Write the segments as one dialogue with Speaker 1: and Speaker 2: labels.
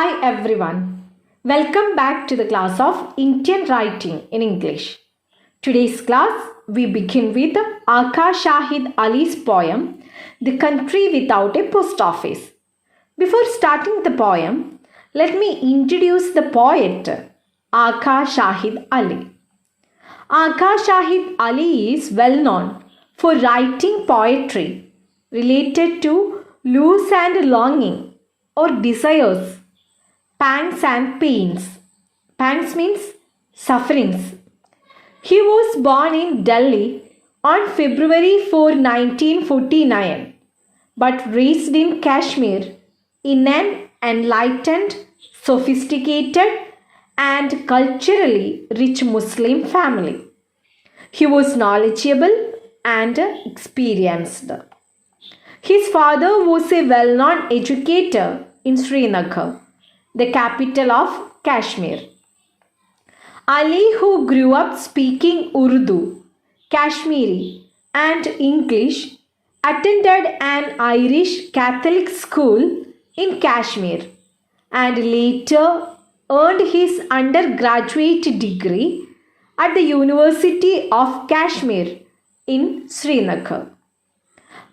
Speaker 1: Hi everyone. Welcome back to the class of Indian Writing in English. Today's class we begin with Aka Shahid Ali's poem The Country Without a Post Office. Before starting the poem, let me introduce the poet Aka Shahid Ali. Aka Shahid Ali is well known for writing poetry related to loss and longing or desires, pangs and pains. Pangs means sufferings. He was born in Delhi on February 4, 1949, but raised in Kashmir in an enlightened, sophisticated, and culturally rich Muslim family. He was knowledgeable and experienced. His father was a well-known educator in Srinagar, the capital of Kashmir. Ali, who grew up speaking Urdu, Kashmiri, and English, attended an Irish Catholic school in Kashmir and later earned his undergraduate degree at the University of Kashmir in Srinagar.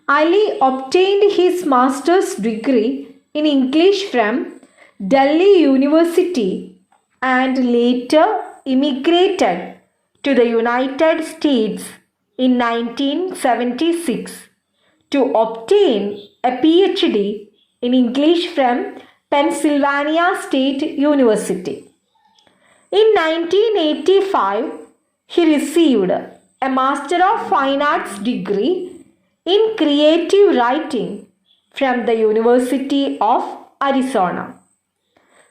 Speaker 1: Ali obtained his master's degree in English from Delhi University and later immigrated to the United States in 1976 to obtain a PhD in English from Pennsylvania State University. In 1985, he received a Master of Fine Arts degree in creative writing from the University of Arizona.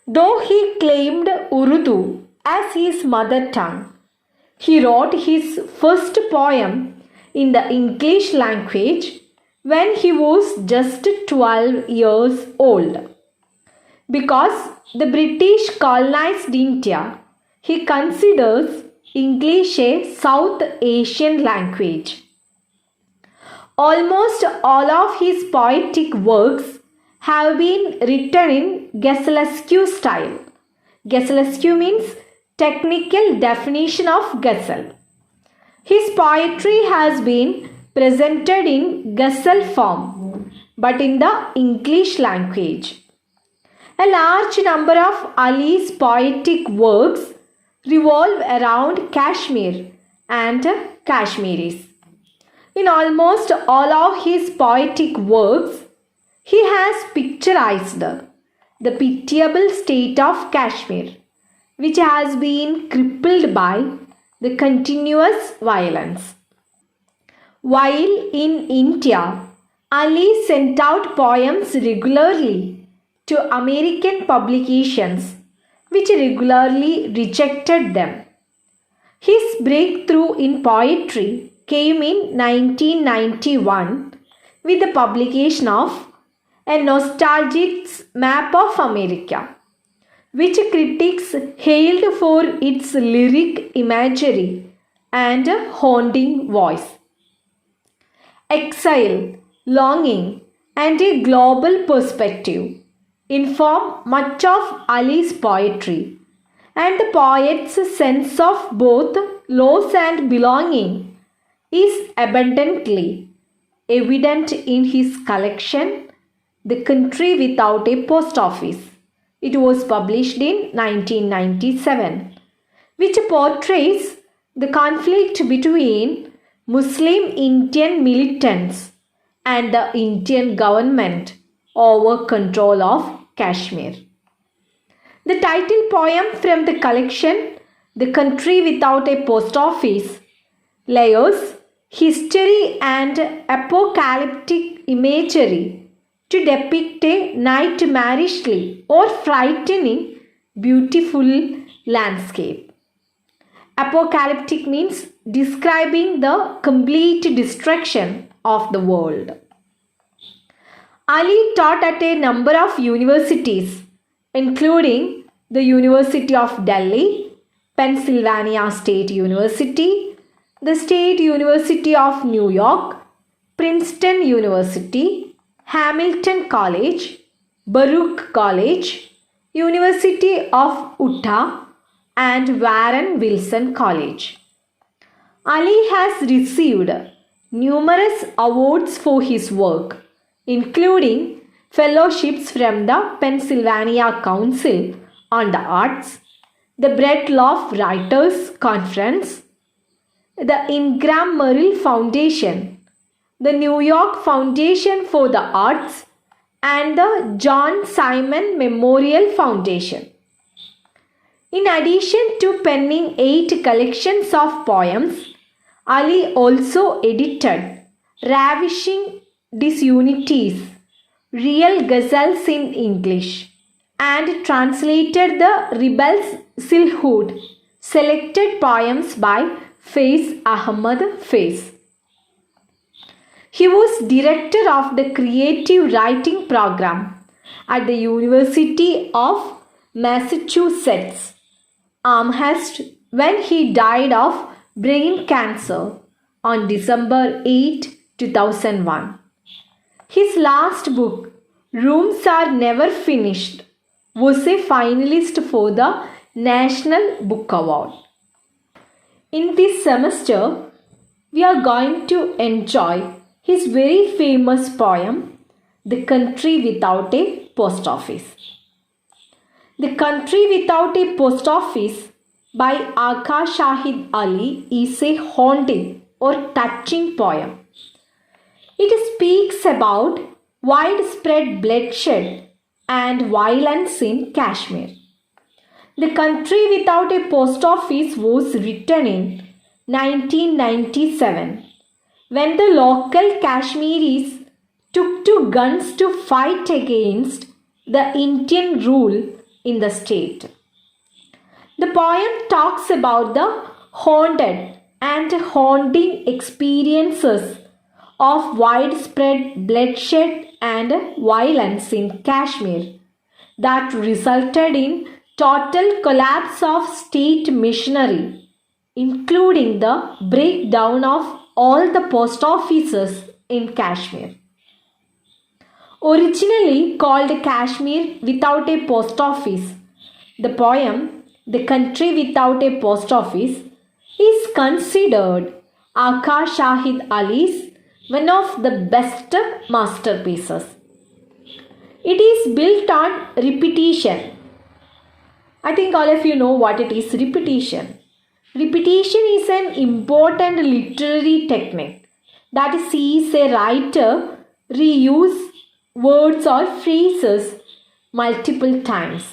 Speaker 1: Though he claimed Urdu as his mother tongue, he wrote his first poem in the English language when he was just 12 years old. Because the British colonized India, he considers English a South Asian language. Almost all of his poetic works have been written in ghazalesque style. Ghazalesque means technical definition of ghazal. His poetry has been presented in ghazal form, but in the English language. A large number of Ali's poetic works revolve around Kashmir and Kashmiris. In almost all of his poetic works, he has picturized the pitiable state of Kashmir, which has been crippled by the continuous violence. While in India, Ali sent out poems regularly to American publications, which regularly rejected them. His breakthrough in poetry came in 1991 with the publication of A Nostalgic's Map of America, which critics hailed for its lyric imagery and haunting voice. Exile, longing, and a global perspective inform much of Ali's poetry, and the poet's sense of both loss and belonging is abundantly evident in his collection The Country Without a Post Office. It was published in 1997, which portrays the conflict between Muslim Indian militants and the Indian government over control of Kashmir. The title poem from the collection, The Country Without a Post Office, layers history and apocalyptic imagery to depict a nightmarishly or frightening beautiful landscape. Apocalyptic means describing the complete destruction of the world. Ali taught at a number of universities, including the University of Delhi, Pennsylvania State University, the State University of New York, Princeton University, Hamilton College, Baruch College, University of Utah, and Warren Wilson College. Ali has received numerous awards for his work, including fellowships from the Pennsylvania Council on the Arts, the Breadloff Writers Conference, the Ingram Merrill Foundation, the New York Foundation for the Arts, and the John Simon Memorial Foundation. In addition to penning 8 collections of poems, Ali also edited Ravishing Disunities, Real Ghazals in English, and translated the Rebel's Silhouette, selected poems by Faiz Ahmad Faiz. He was director of the creative writing program at the University of Massachusetts Amherst when he died of brain cancer on December 8, 2001. His last book, Rooms Are Never Finished, was a finalist for the National Book Award. In this semester, we are going to enjoy his very famous poem, The Country Without a Post Office. The Country Without a Post Office by Aka Shahid Ali is a haunting or touching poem. It speaks about widespread bloodshed and violence in Kashmir. The Country Without a Post Office was written in 1997 when the local Kashmiris took to guns to fight against the Indian rule in the state. The poem talks about the haunted and haunting experiences of widespread bloodshed and violence in Kashmir that resulted in total collapse of state machinery, including the breakdown of all the post offices in Kashmir. Originally called Kashmir Without a Post Office, the poem The Country Without a Post Office is considered Aka Shahid Ali's one of the best masterpieces. It is built on repetition. I think all of you know what it is, repetition. Repetition is an important literary technique that sees a writer reuse words or phrases multiple times.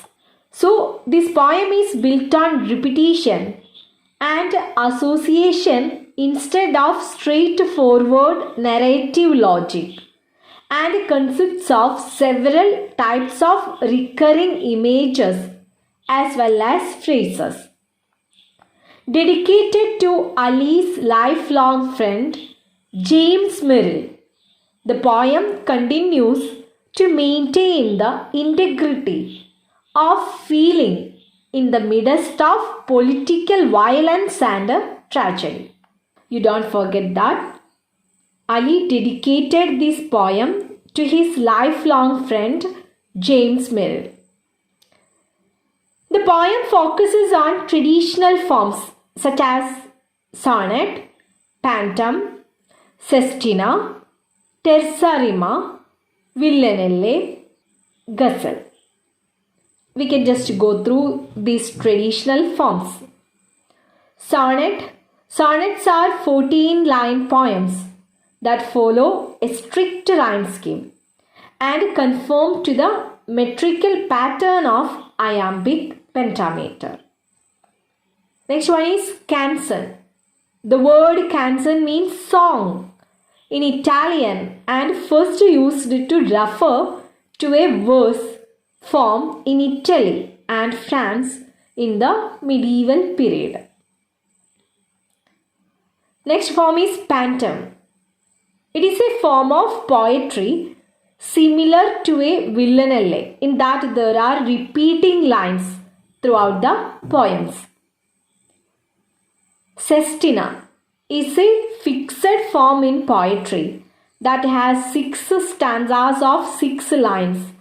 Speaker 1: So this poem is built on repetition and association instead of straightforward narrative logic, and consists of several types of recurring images as well as phrases. Dedicated to Ali's lifelong friend James Merrill, the poem continues to maintain the integrity of feeling in the midst of political violence and tragedy. You don't forget that Ali dedicated this poem to his lifelong friend James Merrill. The poem focuses on traditional forms such as sonnet, pantom, sestina, terza rima, villanelle, ghazal. We can just go through these traditional forms. Sonnets are 14-line poems that follow a strict rhyme scheme and conform to the metrical pattern of iambic pentameter. Next one is canzone. The word canzone means song in Italian and first used to refer to a verse form in Italy and France in the medieval period. Next form is pantom. It is a form of poetry similar to a villanelle in that there are repeating lines throughout the poems. Sestina is a fixed form in poetry that has 6 stanzas of 6 lines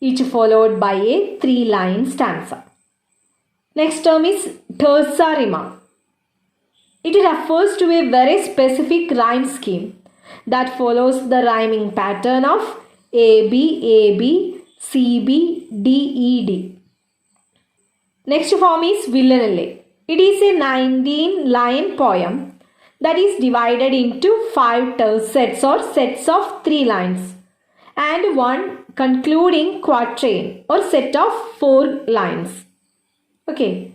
Speaker 1: each followed by a 3-line stanza. Next term is terza rima. It refers to a very specific rhyme scheme that follows the rhyming pattern of AB, AB, CB, DED. Next form is villanelle. It is a 19-line poem that is divided into 5 tercets or sets of 3 lines and one concluding quatrain or set of 4 lines. Okay,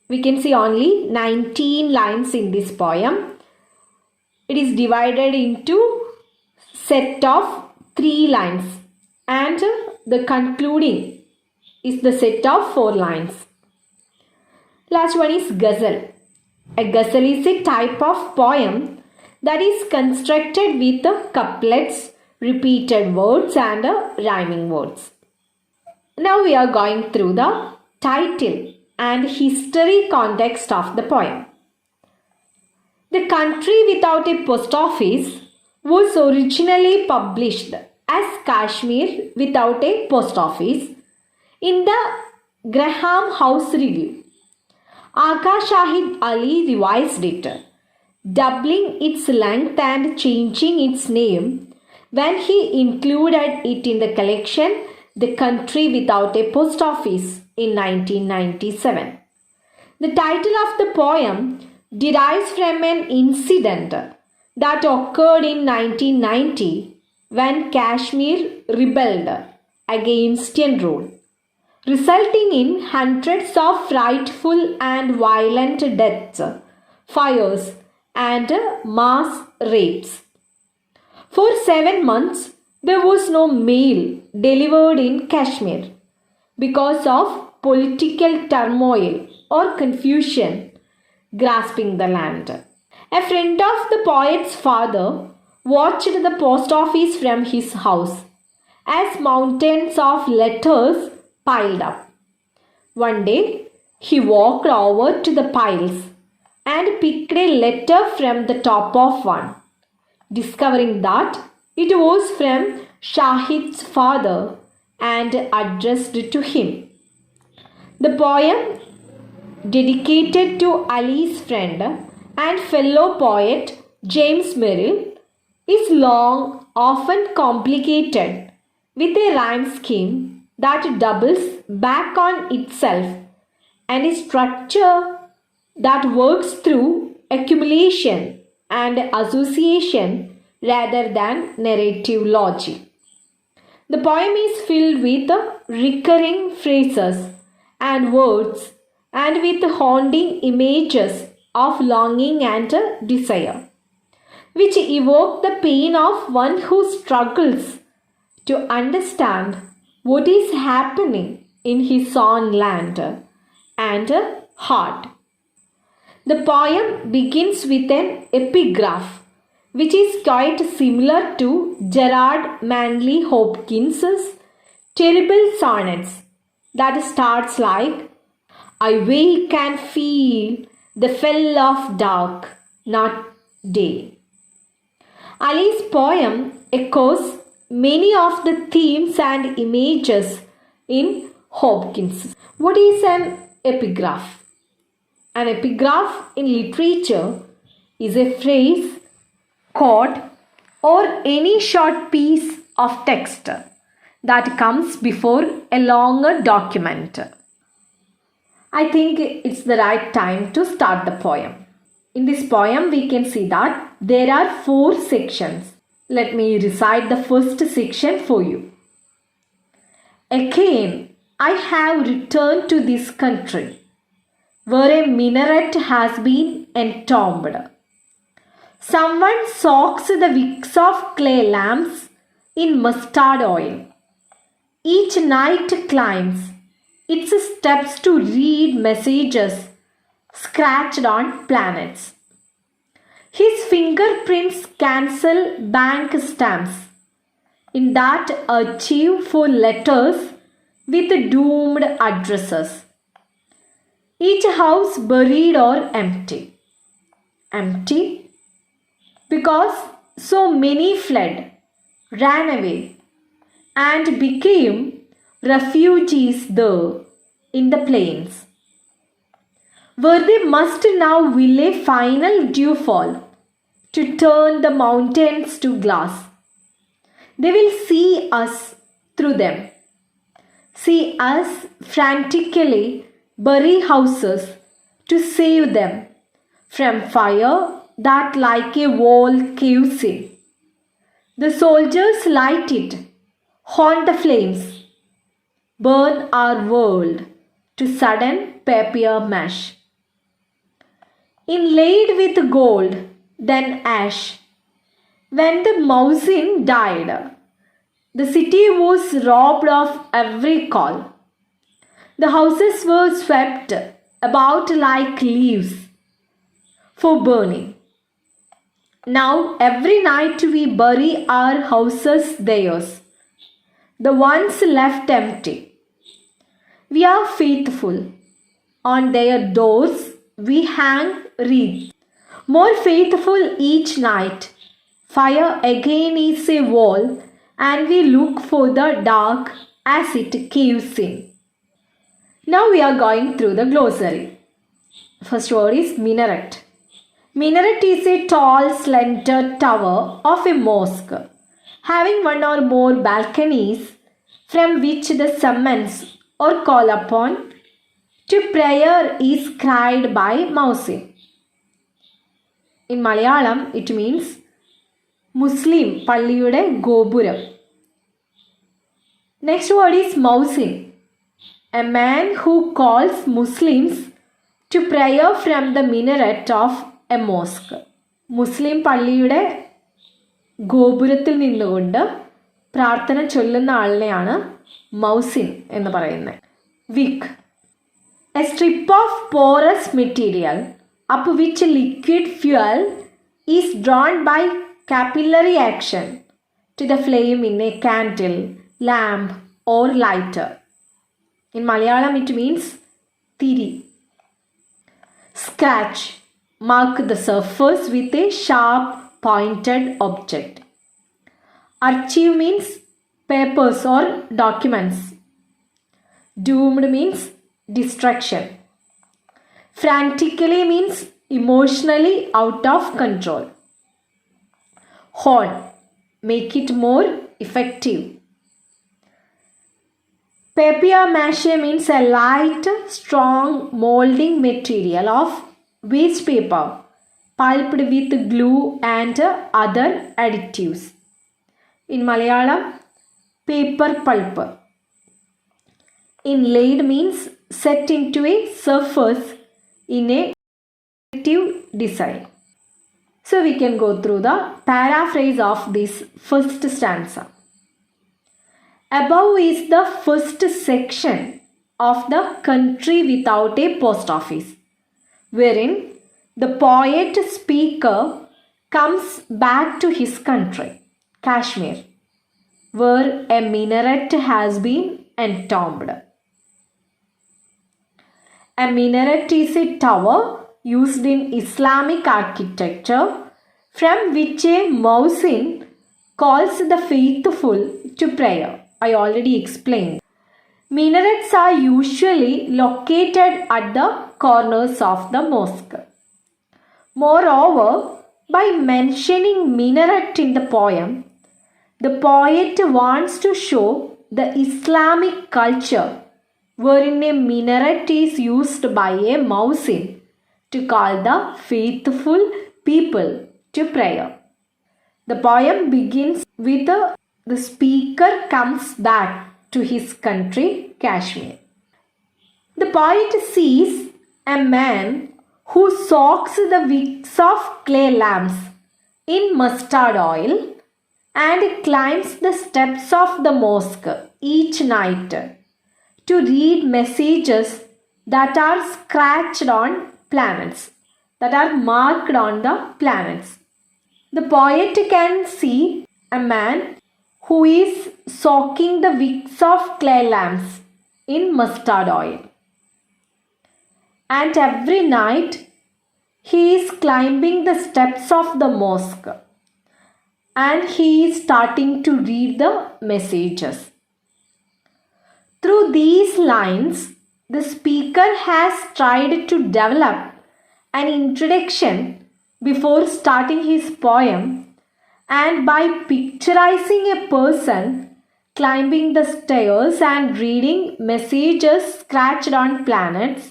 Speaker 1: we can see only 19 lines in this poem. It is divided into set of 3 lines and the concluding is the set of 4 lines. Last one is ghazal. A ghazal is a type of poem that is constructed with couplets, repeated words and rhyming words. Now we are going through the title and history context of the poem. The Country Without a Post Office was originally published as Kashmir Without a Post Office in the Graham House Review. Aka Shahid Ali revised it, doubling its length and changing its name when he included it in the collection The Country Without a Post Office in 1997. The title of the poem derives from an incident that occurred in 1990 when Kashmir rebelled against Indian rule, resulting in hundreds of frightful and violent deaths, fires, and mass rapes. For 7 months, there was no mail delivered in Kashmir because of political turmoil or confusion grasping the land. A friend of the poet's father watched the post office from his house as mountains of letters piled up. One day, he walked over to the piles and picked a letter from the top of one, discovering that it was from Shahid's father and addressed to him. The poem, dedicated to Ali's friend and fellow poet James Merrill, is long, often complicated, with a rhyme scheme that doubles back on itself and a structure that works through accumulation and association rather than narrative logic. The poem is filled with recurring phrases and words and with haunting images of longing and desire, which evoke the pain of one who struggles to understand what is happening in his own land and heart. The poem begins with an epigraph, which is quite similar to Gerard Manley Hopkins's terrible sonnets that starts like, I wake and feel the fell of dark, not day. Ali's poem echoes many of the themes and images in Hopkins. What is an epigraph? An epigraph in literature is a phrase, quote, or any short piece of text that comes before a longer document. I think it's the right time to start the poem. In this poem, we can see that there are 4 sections. Let me recite the first section for you. Again, I have returned to this country where a minaret has been entombed. Someone soaks the wicks of clay lamps in mustard oil. Each night climbs its steps to read messages scratched on planets. His fingerprints cancel bank stamps in that archive for letters with doomed addresses. Each house buried or empty. Empty because so many fled, ran away, and became refugees there in the plains, where they must now will a final dewfall to turn the mountains to glass. They will see us through them, see us frantically bury houses to save them from fire that like a wall caves in. The soldiers light it, haunt the flames, burn our world to sudden papier mash. Inlaid with gold, then ash. When the Mausin died, the city was robbed of every call. The houses were swept about like leaves for burning. Now every night we bury our houses theirs, the ones left empty. We are faithful. On their doors we hang wreaths. More faithful each night. Fire again is a wall, and we look for the dark as it caves in. Now we are going through the glossary. First word is minaret. Minaret is a tall, slender tower of a mosque, having one or more balconies from which the summons or call upon to prayer is cried by Muezzin. In Malayalam, it means Muslim Palliyude Gopuram. Next word is Muezzin, a man who calls Muslims to prayer from the minaret of a mosque. മുസ്ലിം പള്ളിയുടെ ഗോപുരത്തിൽ നിന്നുകൊണ്ട് പ്രാർത്ഥന ചൊല്ലുന്ന ആളിനെയാണ് മൗസിൻ എന്ന് പറയുന്നത്. Wick, a strip of porous material up which liquid fuel is drawn by capillary action to the flame in a candle, lamp or lighter. In Malayalam it means thiri. Scratch, mark the surface with a sharp pointed object. Archive means papers or documents. Doomed means destruction. Frantically means emotionally out of control. Horn, make it more effective. Papier-mâché means a light, strong molding material of waste paper pulped with glue and other additives. In Malayalam, paper pulp. Inlaid means set into a surface in a creative design. So we can go through the paraphrase of this first stanza. Above is the first section of the Country Without a Post Office, wherein the poet speaker comes back to his country, Kashmir, where a minaret has been entombed. A minaret is a tower used in Islamic architecture from which a muezzin calls the faithful to prayer. I already explained. Minarets are usually located at the corners of the mosque. Moreover, by mentioning minaret in the poem, the poet wants to show the Islamic culture wherein a minaret is used by a muezzin to call the faithful people to prayer. The poem begins with the speaker comes back to his country, Kashmir. The poet sees a man who soaks the wicks of clay lamps in mustard oil and climbs the steps of the mosque each night to read messages that are scratched on planets, that are marked on the planets. The poet can see a man who is soaking the wicks of clay lamps in mustard oil. And every night he is climbing the steps of the mosque and he is starting to read the messages. Through these lines, the speaker has tried to develop an introduction before starting his poem, and by picturizing a person climbing the stairs and reading messages scratched on planets,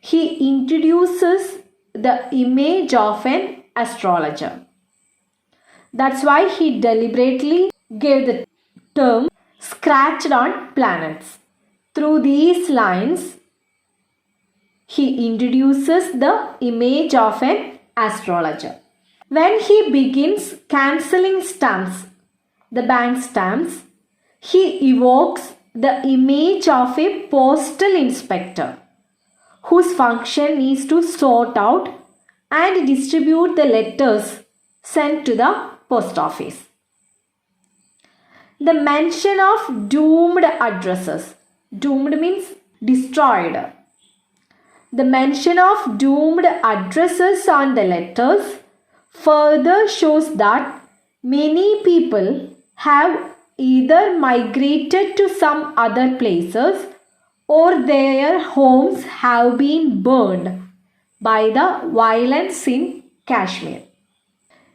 Speaker 1: he introduces the image of an astrologer. That's why he deliberately gave the term scratched on planets. Through these lines, he introduces the image of an astrologer. When he begins cancelling stamps, the bank stamps, he evokes the image of a postal inspector whose function is to sort out and distribute the letters sent to the post office. The mention of doomed addresses. Doomed means destroyed. The mention of doomed addresses on the letters further shows that many people have either migrated to some other places or their homes have been burned by the violence in Kashmir.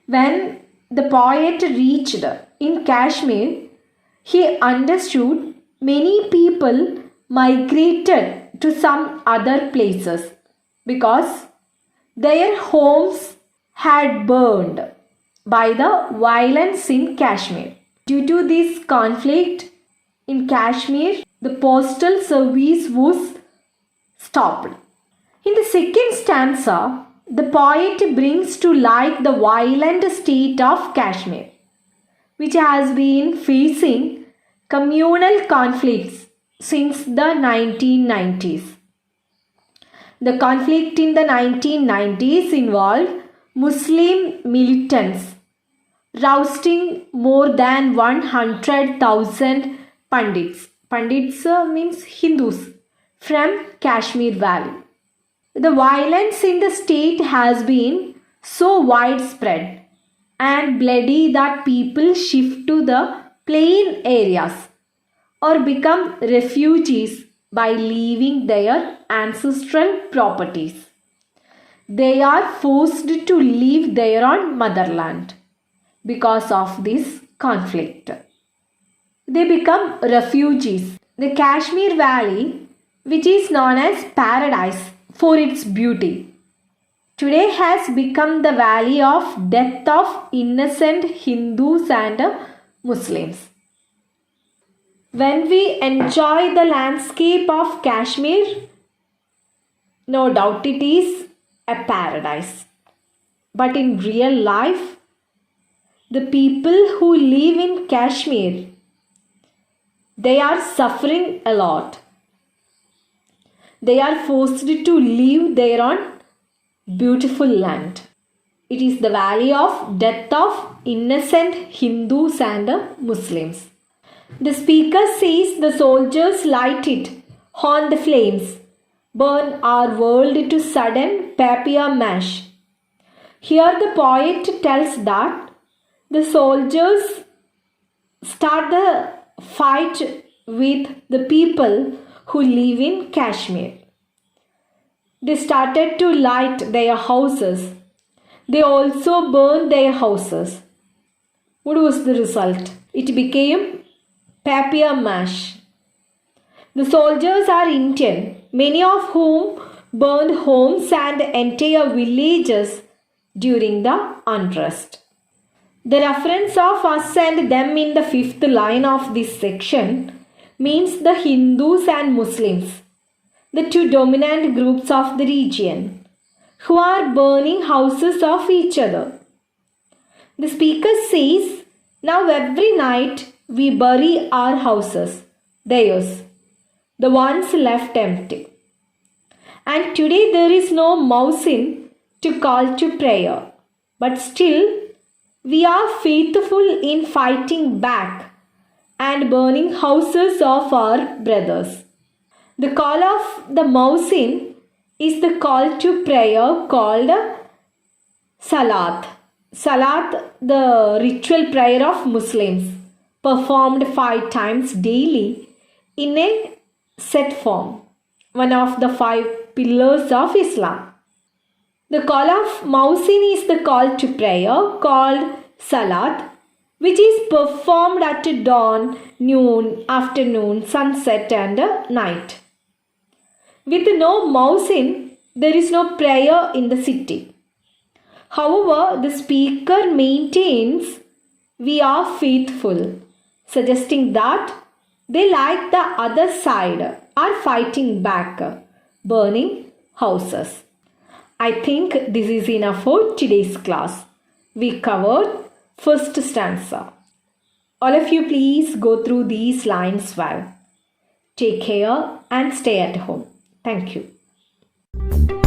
Speaker 1: When the poet reached in Kashmir, he understood many people migrated to some other places because their homes had burned by the violence in Kashmir. Due to this conflict in Kashmir, the postal service was stopped. In the second stanza, the poet brings to light the violent state of Kashmir, which has been facing communal conflicts since the 1990s. The conflict in the 1990s involved Muslim militants rousting more than 100,000 Pandits. Pandits means Hindus from Kashmir Valley. The violence in the state has been so widespread and bloody that people shift to the plain areas or become refugees by leaving their ancestral properties. They are forced to leave their own motherland because of this conflict. They become refugees. The Kashmir Valley, which is known as paradise for its beauty, today has become the valley of death of innocent Hindus and Muslims. When we enjoy the landscape of Kashmir, no doubt it is a paradise. But in real life, the people who live in Kashmir, they are suffering a lot. They are forced to leave their own beautiful land. It is the valley of death of innocent Hindus and Muslims. The speaker says the soldiers light it on the flames, burn our world to sudden papier mash. Here the poet tells that the soldiers start the fight with the people who live in Kashmir. They started to light their houses. They also burned their houses. What was the result? It became papier mash. The soldiers are Indian, many of whom burned homes and entire villages during the unrest. The reference of us and them in the fifth line of this section means the Hindus and Muslims, the two dominant groups of the region, who are burning houses of each other. The speaker says, now every night we bury our houses, theirs, the ones left empty. And today there is no muezzin to call to prayer, but still we are faithful in fighting back and burning houses of our brothers. The call of the muezzin is the call to prayer called Salat. Salat, the ritual prayer of Muslims, performed 5 times daily in a set form, one of the 5 pillars of Islam. The call of Muezzin is the call to prayer called Salat, which is performed at dawn, noon, afternoon, sunset and night. With no Muezzin, there is no prayer in the city. However, the speaker maintains we are faithful, suggesting that they, like the other side, are fighting back, burning houses. I think this is enough for today's class. We covered first stanza. All of you please go through these lines well. Take care and stay at home. Thank you.